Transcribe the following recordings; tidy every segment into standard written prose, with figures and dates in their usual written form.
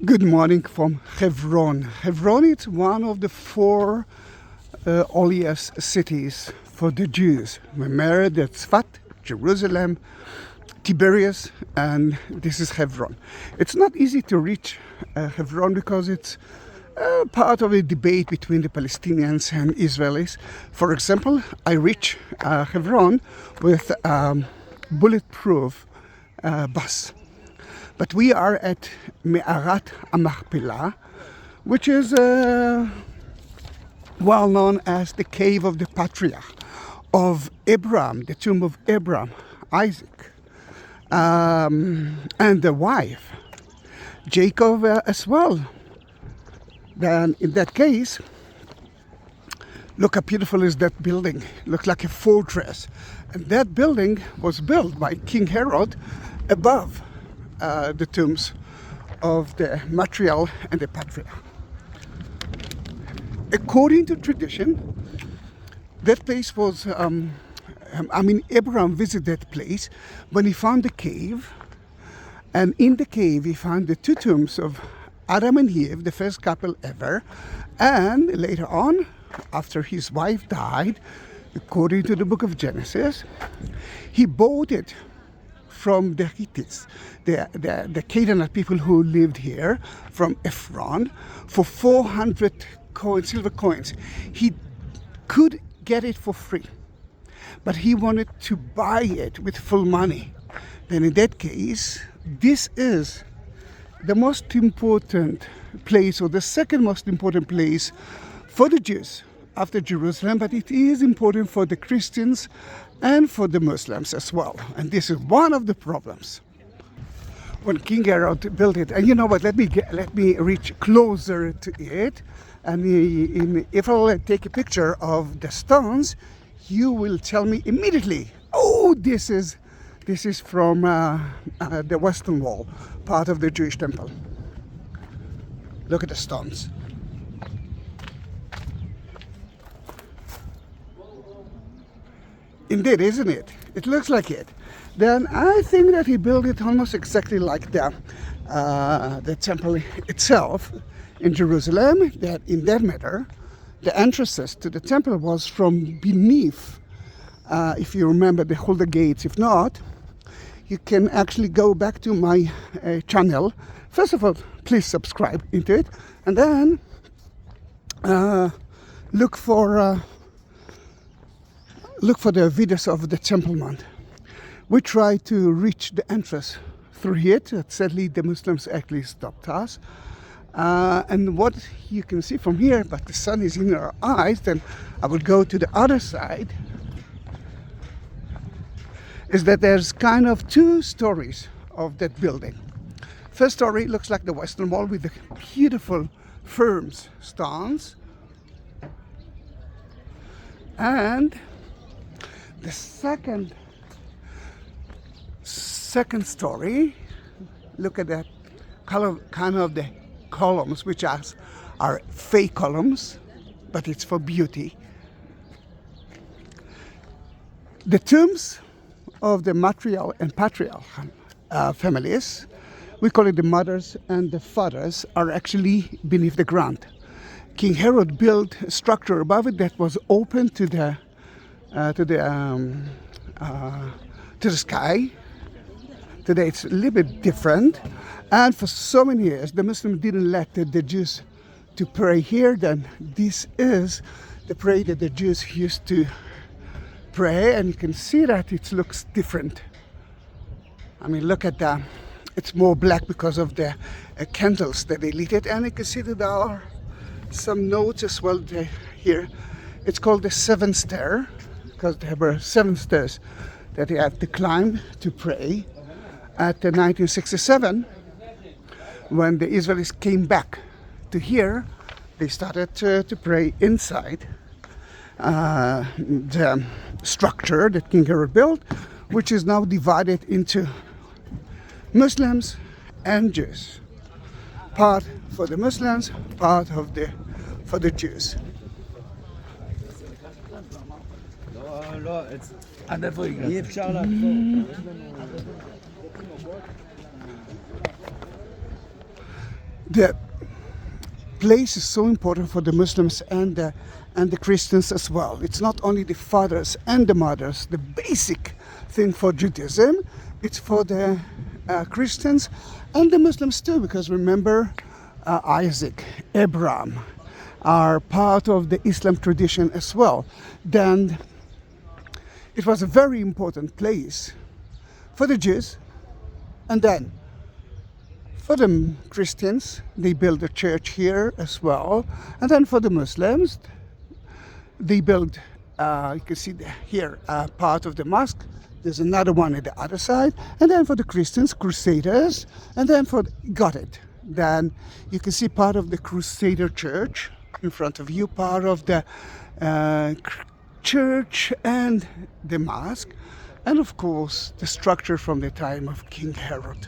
Good morning from Hebron. Hebron is one of the four holiest cities for the Jews. Remember, that's Tzfat, Jerusalem, Tiberias, and this is Hebron. It's not easy to reach Hebron because it's part of a debate between the Palestinians and Israelis. For example, I reach Hebron with bulletproof bus. But we are at Me'arat Hamachpelah, which is well known as the cave of the Patriarchs of Abraham, the tomb of Abraham, Isaac, and the wife, Jacob as well. Then in that case, look how beautiful is that building. Looks like a fortress. And that building was built by King Herod above the tombs of the Matriarch and the Patriarch. According to tradition, that place was, Abraham visited that place when he found the cave, and in the cave he found the two tombs of Adam and Eve, the first couple ever, and later on, after his wife died, according to the book of Genesis, he bought it from the Hittites, the Canaanite people who lived here, from Ephron, for 400 silver coins. He could get it for free, but he wanted to buy it with full money. Then in that case, this is the most important place, or the second most important place for the Jews after Jerusalem, but it is important for the Christians and for the Muslims as well. And this is one of the problems. When King Herod built it, and you know what, let me reach closer to it, and if I'll take a picture of the stones, you will tell me immediately, oh, this is from the Western Wall, part of the Jewish temple. Look at the stones. Indeed, isn't it? It looks like it. Then I think that he built it almost exactly like the temple itself in Jerusalem. That in that matter, the entrances to the temple was from beneath. If you remember the Hulda gates. If not, you can actually go back to my channel. First of all, please subscribe into it, and then look for the videos of the Temple Mount. We tried to reach the entrance through it. Sadly, the Muslims actually stopped us. And what you can see from here, but the sun is in our eyes, then I will go to the other side, is that there's kind of two stories of that building. First story looks like the Western Wall with the beautiful firm stones. And the second story, look at that color, kind of the columns, which are fake columns, but it's for beauty. The tombs of the matriarch and patriarch families, we call it the mothers and the fathers, are actually beneath the ground. King Herod built a structure above it that was open to the sky. Today it's a little bit different, and for so many years the Muslims didn't let the Jews to pray here. Then this is the prayer that the Jews used to pray, and you can see that it looks different. I mean, look at that. It's more black because of the candles that they lit it, and you can see that there are some notes as well here. It's called the seventh stair, because there were 7 stairs that you have to climb to pray. At 1967, when the Israelis came back to here, they started to pray inside the structure that King Herod built, which is now divided into Muslims and Jews. Part for the Muslims, part for the Jews. אי אפשר לעצור. The place is so important for the Muslims and the Christians as well. It's not only the fathers and the mothers, the basic thing for Judaism, it's for the Christians and the Muslims too, because remember Isaac, Abraham are part of the Islam tradition as well. Then it was a very important place for the Jews, and then for the Christians, they built a church here as well. And then for the Muslims, they built, you can see here, part of the mosque. There's another one at the other side. And then for the Christians, Crusaders. And then got it. Then you can see part of the Crusader church in front of you, part of the church and the mosque. And of course, the structure from the time of King Herod.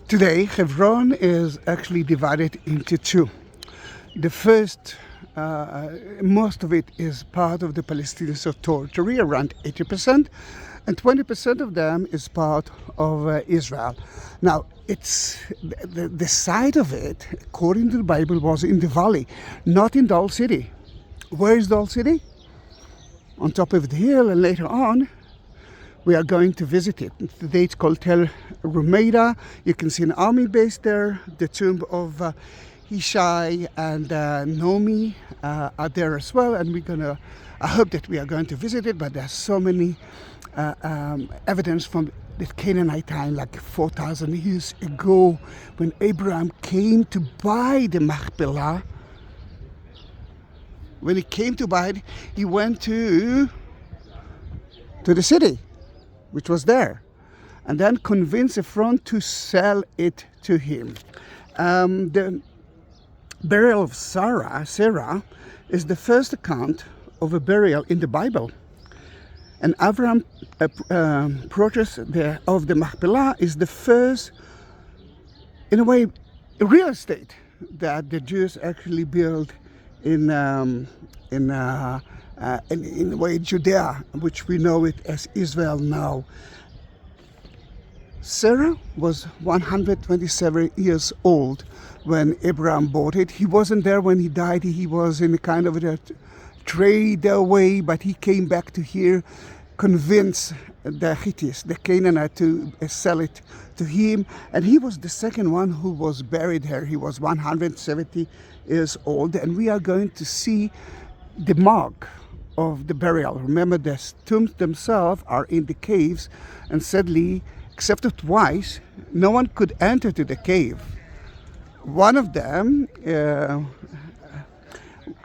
Today, Hebron is actually divided into two. The first, most of it is part of the Palestinian territory, around 80%, and 20% of them is part of Israel. Now, it's the side of it, according to the Bible, was in the valley, not in the old city. Where is the old city? On top of the hill, and later on, we are going to visit it. Today it's called Tel Rumeida. You can see an army base there. The tomb of Ishai and Nomi are there as well. And I hope that we are going to visit it, but there's so many evidence from the Canaanite time, like 4,000 years ago, when Abraham came to buy the Hamachpelah. When he came to buy it, he went to the city, which was there, and then convinced Ephron to sell it to him. The burial of Sarah is the first account of a burial in the Bible. And Abraham purchase of the Hamachpelah is the first, in a way, real estate that the Jews actually built in a way Judea, which we know it as Israel now. Sarah was 127 years old when Abraham bought it. He wasn't there when he died. He was in a kind of a trade away, but he came back to here, convinced the Hittites, the Canaanites, to sell it to him. And he was the second one who was buried here. He was 170 years old, and we are going to see the mark of the burial. Remember, the tombs themselves are in the caves, and sadly, except twice, no one could enter to the cave. One of them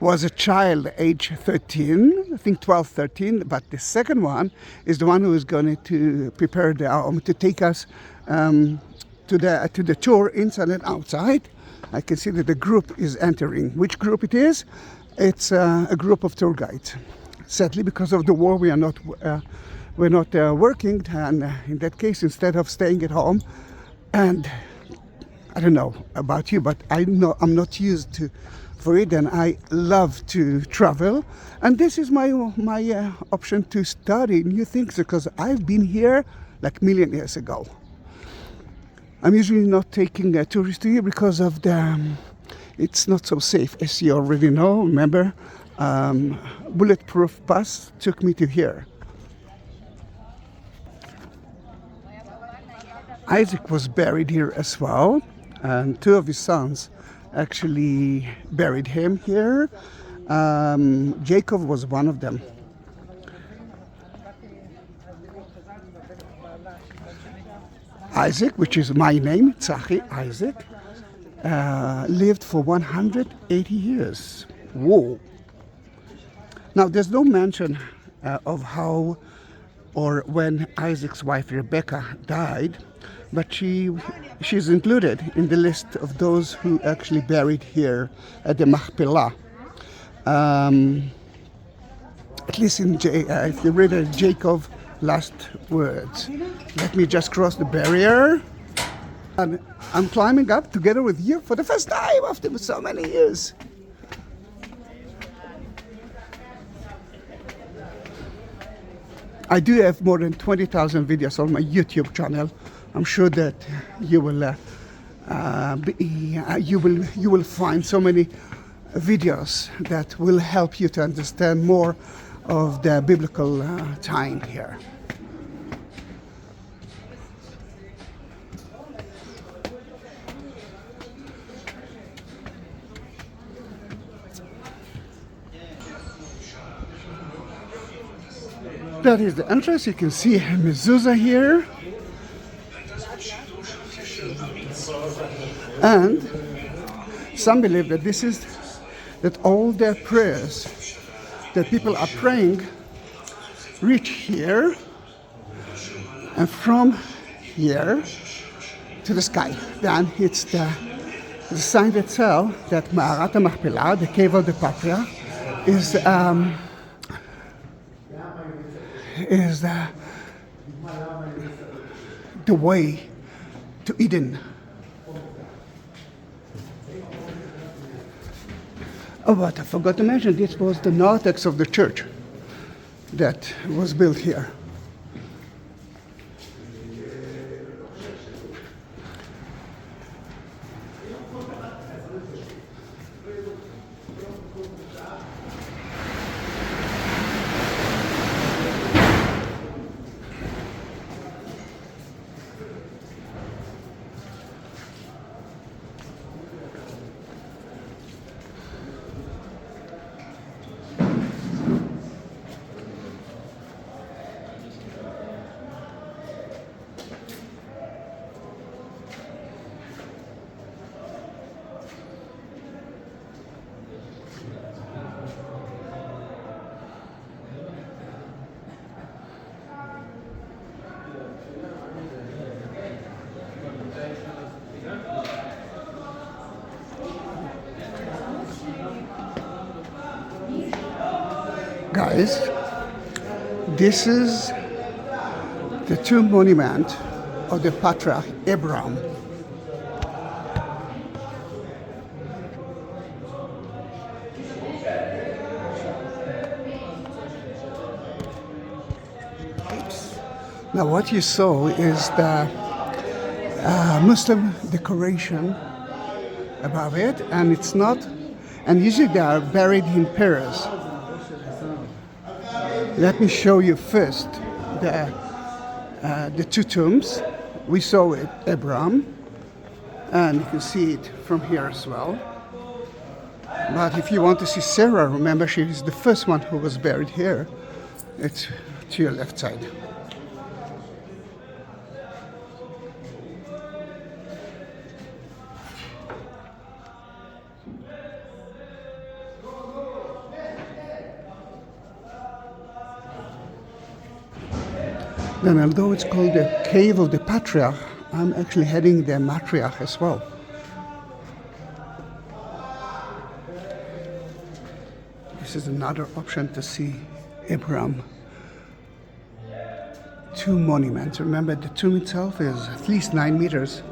was a child, age 13, I think 12, 13, but the second one is the one who is going to prepare to take us to the tour inside and outside. I can see that the group is entering. Which group it is? It's a group of tour guides. Sadly, because of the war, we're not working, and in that case, instead of staying at home, and I don't know about you, but I'm not used for it, and I love to travel, and this is my option to study new things, because I've been here like a million years ago. I'm usually not taking tourists to here because of it's not so safe, as you already know. Remember, bulletproof bus took me to here. Isaac was buried here as well, and two of his sons actually buried him here. Jacob was one of them. Isaac, which is my name, Zahi Isaac, lived for 180 years. Whoa! Now, there's no mention of how or when Isaac's wife Rebecca died, but she's included in the list of those who actually buried here at the Hamachpelah. At least if you read Jacob's last words. Let me just cross the barrier. And I'm climbing up together with you for the first time after so many years. I do have more than 20,000 videos on my YouTube channel. I'm sure that you will You will find so many videos that will help you to understand more of the biblical time here. That is the entrance. You can see a mezuzah here. And some believe that that all their prayers that people are praying reach here, and from here to the sky. Then it's the sign itself that Ma'arat Hamachpelah, the cave of the Patriarchs, is the way to Eden. Oh, but I forgot to mention, this was the narthex of the church that was built here. Guys, this is the tomb monument of the Patriarch Hebron. Now what you saw is the Muslim decoration above it, and it's not, and usually they are buried in pairs. Let me show you first the two tombs. We saw it, Hebron, and you can see it from here as well. But if you want to see Sarah, remember she is the first one who was buried here. It's to your left side. Then, although it's called the Cave of the Patriarch, I'm actually heading the Matriarch as well. This is another option to see Abraham. Two monuments. Remember, the tomb itself is at least 9 meters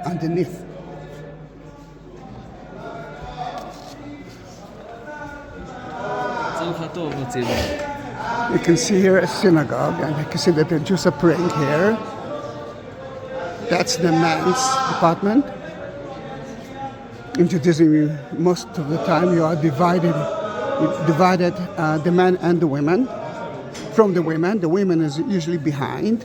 underneath. You can see here a synagogue, and you can see that the Jews are praying here. That's the men's department. In Judaism, most of the time you are divided the men and the women. From the women is usually behind.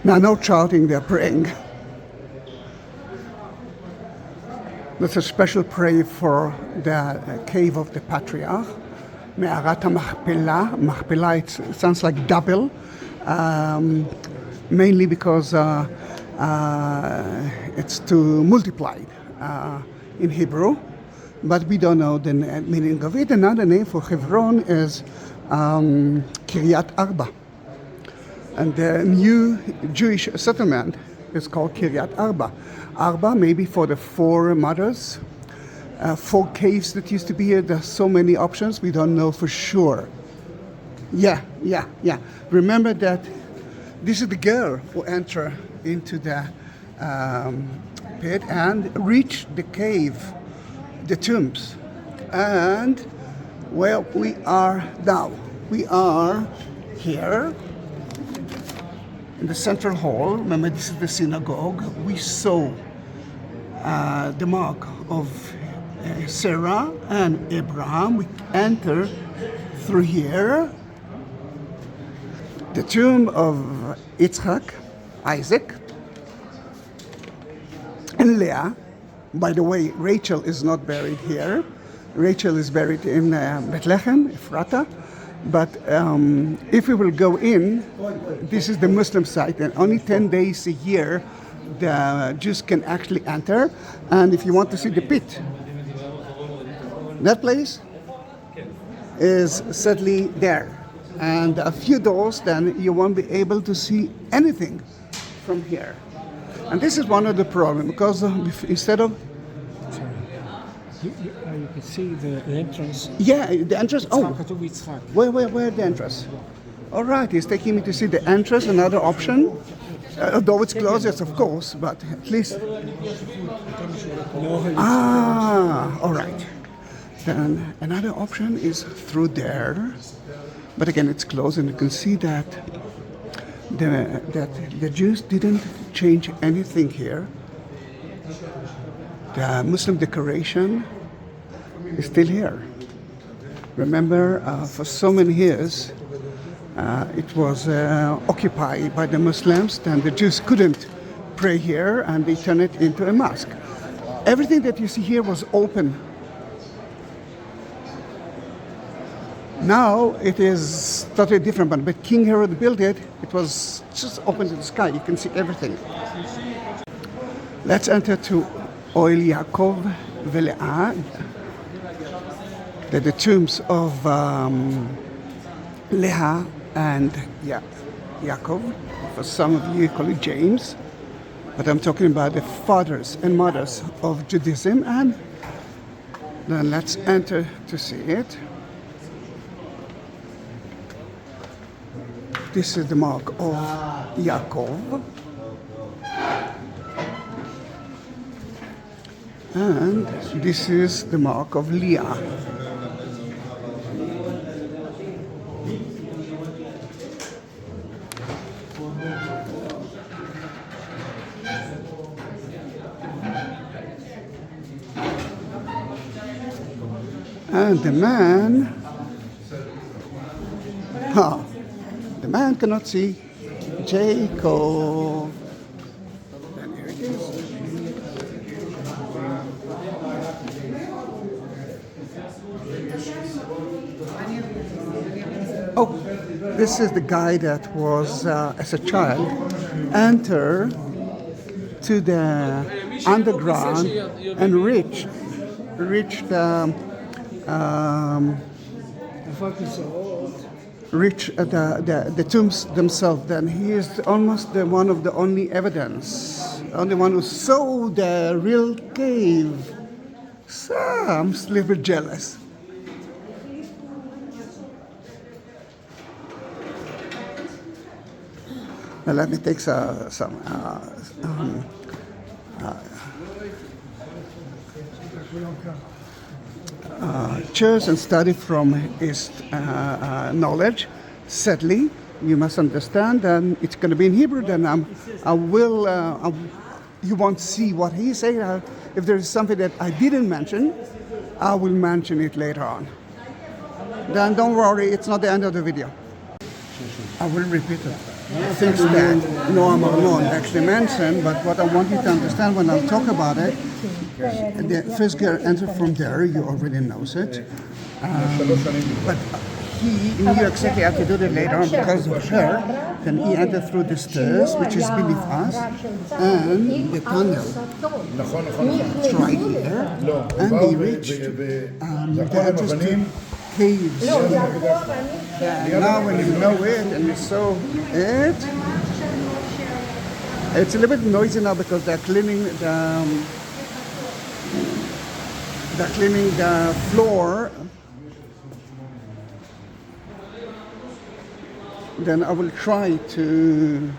Now, no shouting, they're praying. There's a special prayer for the cave of the Patriarch. Me'arat Hamachpelah. Machpelah, it sounds like double, mainly because it's to multiply in Hebrew, but we don't know the meaning of it. Another name for Hebron is Kiryat Arba. And the new Jewish settlement is called Kiryat Arba. Arba maybe for the four mothers, 4 caves that used to be here. There's so many options, we don't know for sure. Yeah. Remember that this is the girl who entered into the pit and reached the cave, the tombs. And where we are now, we are here in the central hall. Remember, this is the synagogue. We saw the mark of Sarah and Abraham. We enter through here. The tomb of Isaac, and Leah. By the way, Rachel is not buried here. Rachel is buried in Bethlehem, Ephrata. But if we will go in, this is the Muslim side, and only 10 days a year the Jews can actually enter. And if you want to see the pit, that place is sadly there. And a few doors, then you won't be able to see anything from here. And this is one of the problems, because instead of... Sorry. You can see the entrance. Yeah, the entrance. Oh, Yitzchak. where the entrance? All right, he's taking me to see the entrance, another option. Though it's closed, yes, of course, but at least... all right. Then another option is through there. But again, it's closed, and you can see that the Jews didn't change anything here. The Muslim decoration is still here. Remember, for so many years, it was occupied by the Muslims, and the Jews couldn't pray here, and they turned it into a mosque. Everything that you see here was open. Now it is totally different, but King Herod built it. It was just open to the sky. You can see everything. Let's enter to Oil Yaakov Leah, the tombs of Leah and Yaakov. For some of you call it James, but I'm talking about the fathers and mothers of Judaism. And then let's enter to see it. This is the mark of Yaakov. And this is the mark of Leah. And the man, the man cannot see Jacob. And here it is. Oh, this is the guy that was, as a child, enter to the underground and reached the tombs themselves. Then he is almost one of the only evidence, only one who saw the real cave. So I'm a little bit jealous. Now let me take some chairs and study from his knowledge. Sadly, you must understand, and it's going to be in Hebrew. Then you won't see what he said. If there is something that I didn't mention, I will mention it later on. Then don't worry, it's not the end of the video. I will repeat it. Things that Noam Arnon actually mentioned, but what I want you to understand when I talk about it, the first girl entered from there, you already know it. But he knew exactly how to do it later on because of her. Then he entered through the stairs, which is beneath us, and the tunnel. It's right here. And he reached the entrance to caves. Now when you know it and you saw it, it's a little bit noisy now because they're cleaning They're cleaning the floor. Then I will try to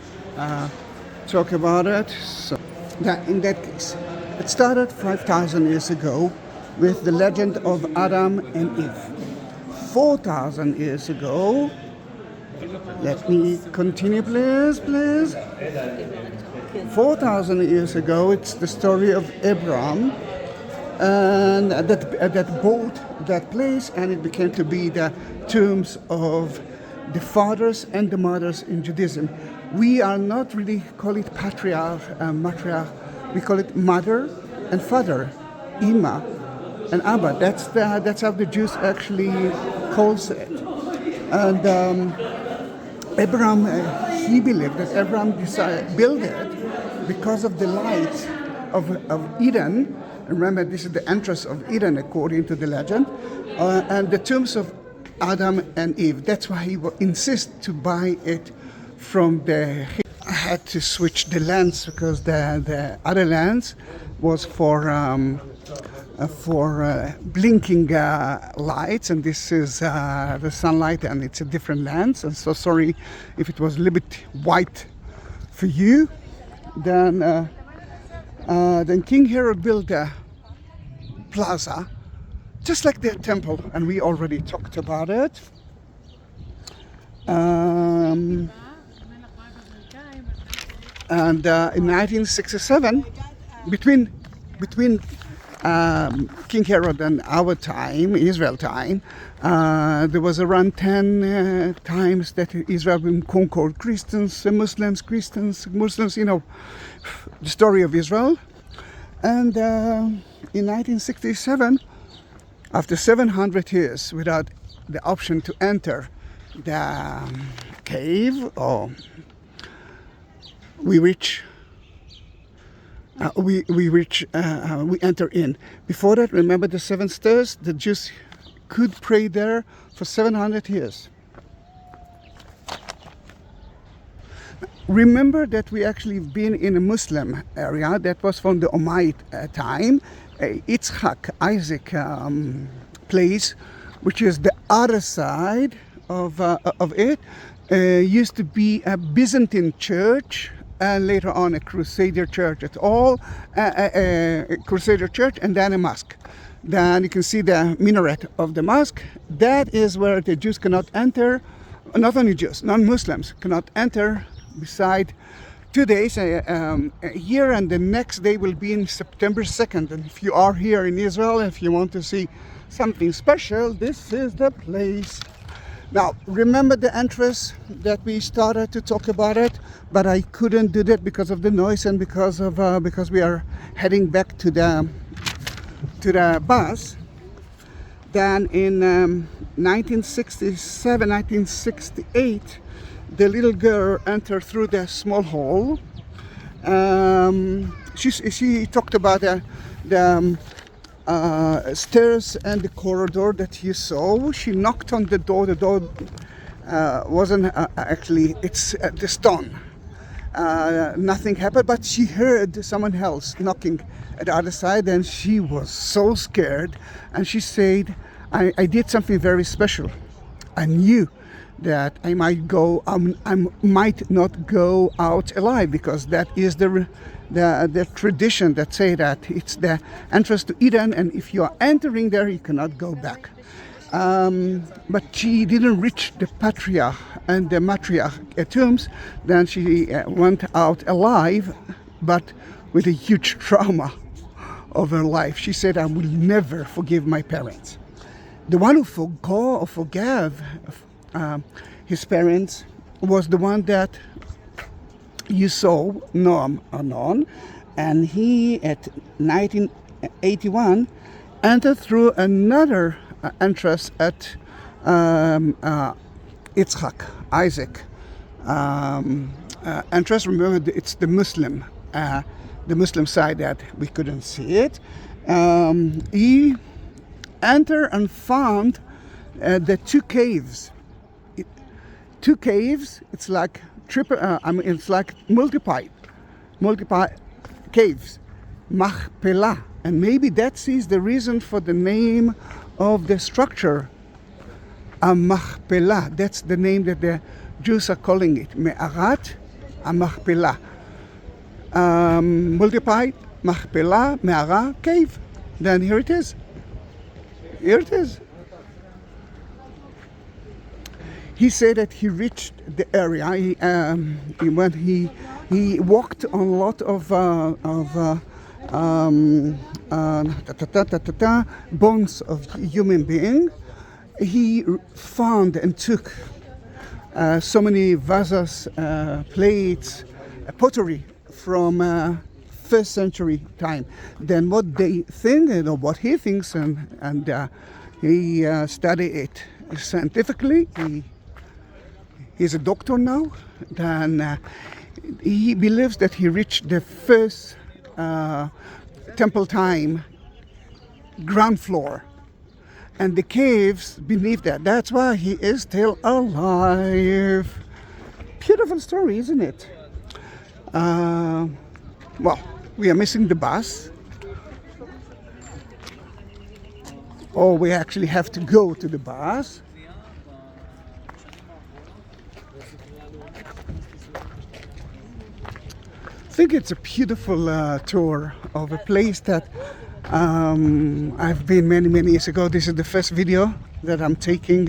talk about it. So that in that case, it started 5,000 years ago with the legend of Adam and Eve. 4,000 years ago, let me continue please. 4,000 years ago, it's the story of Hebron, and that bought that place, and it became to be the tombs of the fathers and the mothers in Judaism. We are not really call it patriarch and matriarch. We call it mother and father, Ima and Abba. That's how the Jews actually calls it. And Abraham, he believed that Abraham built it because of the light of Eden. Remember, this is the entrance of Eden according to the legend, and the tombs of Adam and Eve. That's why he insists to buy it from the. I had to switch the lens because the other lens was for blinking lights, and this is the sunlight, and it's a different lens. And so sorry if it was a little bit white for you. Then King Herod built a plaza, just like the temple, and we already talked about it. And in 1967, between King Herod and our time, Israel time, there was around 10 times that Israel been conquered. Muslims, you know, the story of Israel. And in 1967, after 700 years without the option to enter the cave, we enter in. Before that, remember the 7 stairs? The Jews could pray there for 700 years. Remember that we actually been in a Muslim area that was from the Umayyad time. Yitzhak, Isaac place, which is the other side of it, used to be a Byzantine church, and later on a Crusader church. It's all a Crusader church, and then a mosque. Then you can see the minaret of the mosque. That is where the Jews cannot enter. Not only Jews, non-Muslims cannot enter. Beside 2 days here, and the next day will be in September 2nd. And if you are here in Israel, if you want to see something special, this is the place. Now, remember the entrance that we started to talk about it, but I couldn't do that because of the noise and because we are heading back to the bus. Then in 1967, 1968, the little girl entered through the small hole. She talked about the stairs and the corridor that you saw. She knocked on the door. The door wasn't actually, it's the stone. Nothing happened, but she heard someone else knocking at the other side, and she was so scared. And she said, I did something very special. I knew that I might might not go out alive, because that is the tradition that say that it's the entrance to Eden, and if you are entering there, you cannot go back. But she didn't reach the patriarch and the matriarch tombs. Then she went out alive, but with a huge trauma of her life. She said, I will never forgive my parents. The one who forgave his parents was the one that you saw, Noam Anon, and he at 1981 entered through another entrance at Yitzhak, Isaac entrance. Remember, it's the Muslim side that we couldn't see it. He entered and found the two caves. It's like it's like multiple caves. Hamachpelah. And maybe that is the reason for the name of the structure. Hamachpelah. That's the name that the Jews are calling it. Me'arat Hamachpelah. Multiplied, Machpelah, Me'ara, cave. Then here it is. Here it is. He said that he reached the area when he walked on a lot of bones of human being. He found and took so many vases, plates, pottery from first century time. Then what they think, what he thinks, and he studied it scientifically. He's a doctor now. Then he believes that he reached the first temple time ground floor, and the caves beneath that. That's why he is still alive. Beautiful story, isn't it? Well, we are missing the bus. Or we actually have to go to the bus. I think it's a beautiful tour of a place that I've been many years ago. This is the first video that I'm taking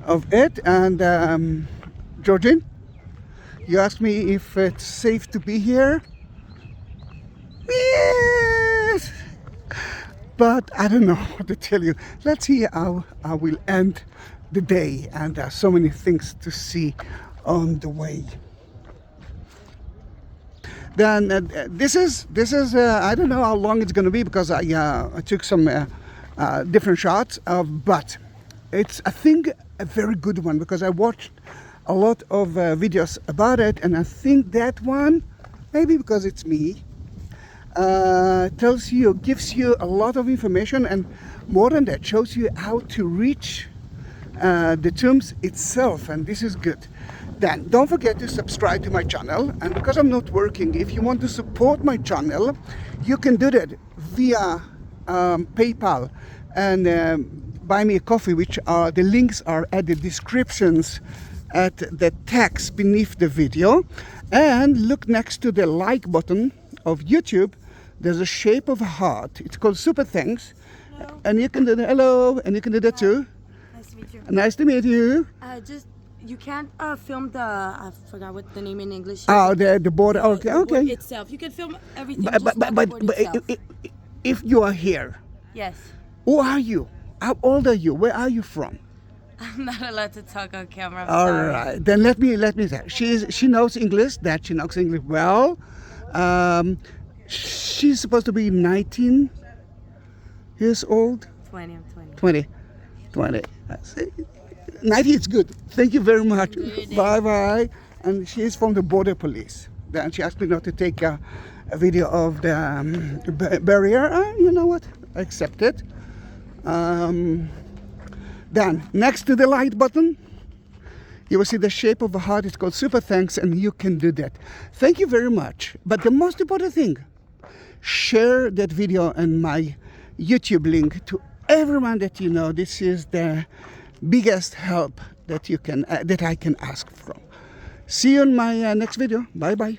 of it. And Georgine, you asked me if it's safe to be here. Yes! But I don't know what to tell you. Let's see how I will end the day. And there are so many things to see on the way. Then this is I don't know how long it's going to be, because I took some different shots, but it's, I think, a very good one, because I watched a lot of videos about it, and I think that one, maybe because it's me, tells you, gives you a lot of information, and more than that, shows you how to reach the tombs itself, and this is good. Then don't forget to subscribe to my channel, and because I'm not working, if you want to support my channel, you can do that via PayPal and buy me a coffee, which are, the links are at the descriptions at the text beneath the video. And look next to the like button of YouTube. There's a shape of a heart. It's called Super Thanks. Hello. And you can do that. Hello, and you can do that too. Nice to meet you. Nice to meet you. You can't film the, I forgot what the name in English is. Oh, the border. Okay, The board okay. itself. You can film everything. But, just but, not but, the but, board itself. if you are here, Yes. who are you? How old are you? Where are you from? I'm not allowed to talk on camera. I'm All sorry. right, then let me say she knows English. That she knows English well. She's supposed to be 19 years old. 20. I'm 20. 20. 20. 90 is good. Thank you very much. Good. Bye. And she's from the border police. Then she asked me not to take a video of the barrier. You know what? I accept it. Then next to the like button, you will see the shape of a heart. It's called Super Thanks, and you can do that. Thank you very much. But the most important thing, share that video and my YouTube link to everyone that you know. This is the biggest help that you can that I can ask from. See you in my next video. Bye.